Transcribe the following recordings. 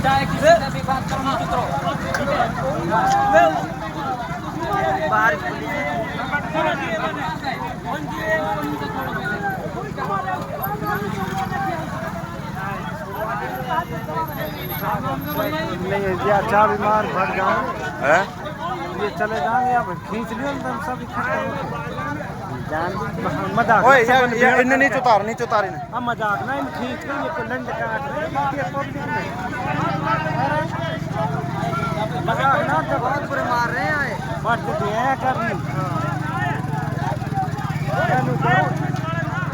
चाहे किसी से भी बात करो मत उतरो, ठीक है? बाहर नहीं ये अच्छा बीमार भर जाए हैं? ये चले जाएंगे अब खींच लियो एकदम सब इकट्ठा जान मजाक ओए ये इन्हें नहीं उतार इन्हें। हम मजाक ना इन खींच के ये लंड काट रहे हैं ये पब्लिक में मजाक ना तो बहुत बुरे मार रहे हैं बट दिए करनी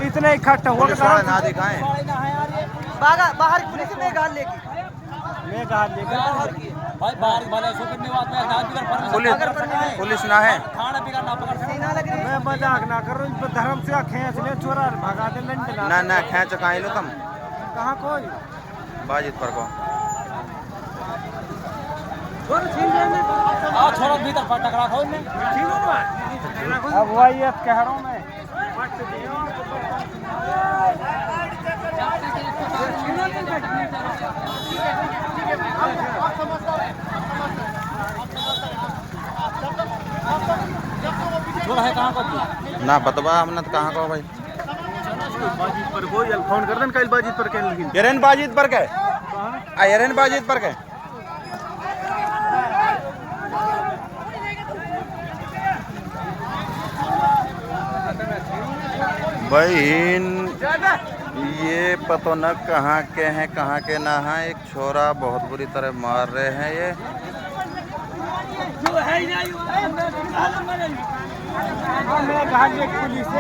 इतने इकट्ठा हुआ पुलिस वाले ना दिखाएं। बाहर पुलिस में गाल लेगी भाई बाहर वाले सो करने बात में ना बिगर पुलिस ना है। थाना बिगर ना पकड़ सकते। मैं मजाक ना कर रहा हूँ धर्म से खींच ले चोरा भगा दे लंड ना खेच कहाँ लो तुम कहाँ कोई बाजित पर को आओ छोरा भीतर फटक रखो इन्हें। अब वही कह रहा हूँ मैं छोरा है कहाँ को ना बतवा हमने तो कहाँ को भाई बाजीत पर कोई फोन कर देन कल बाजीत पर कहने लगी यरेन बाजित पर के यरेन बाजित पर के बहन ये पता न कहाँ के हैं कहाँ के ना हैं। एक छोरा बहुत बुरी तरह मार रहे हैं ये मैं कहा पुलिस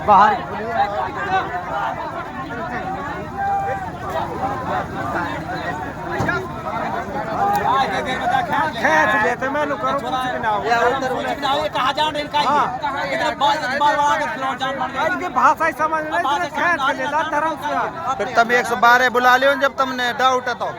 बाहर खेच लेते मैं करूँ कुछ भी ना हो ये कहाँ जान रहे इनका इधर बार आगे फ्लोर जान मान गए इनकी भाषा ही समझ नहीं खेच लेता धर्म से फिर तुम 112 बुला लियो जब तुमने डाउट है तो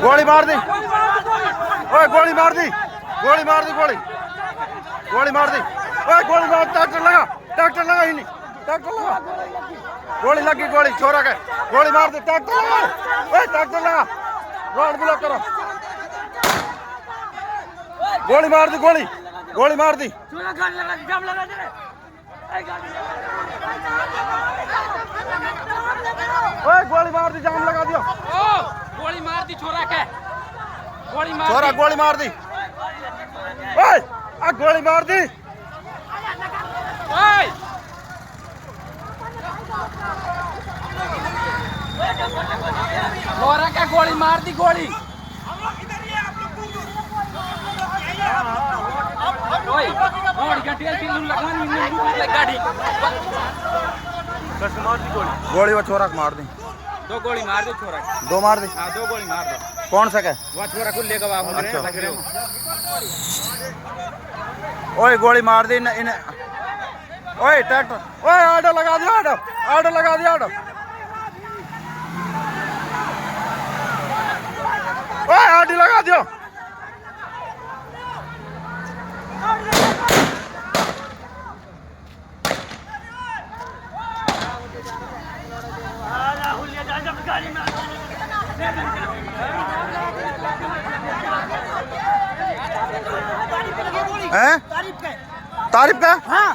गोली मार दी ओए गोली मार दी गोली मार दी ओए गोली मार ट्रैक्टर लगा ही नहीं ट्रैक्टर लगा गोली लगी गोली छोरा के गोली मार दी ट्रैक्टर लगा ओए ट्रैक्टर लगा रोड ब्लॉक करो गोली मार दी ओए गोली मार दी जाम लगा दियो गोली मार दी छोरा के छोरा गोली मार दी ओए आ गोली मार दी छोरा के गोली मार दी गोली गोली वो छोरा को मार दी दो गोली मार दो छोरा दो मार दी हाँ 2 गोली मार दो कौन सा क्या वह छोरा को लेकर अच्छा ओए गोली मार दी इन ओए ट्रैक्टर ओए ऑटो लगा दियो ऑटो लगा दियो ओए ऑटो लगा दियो हैं तारीफ का हाँ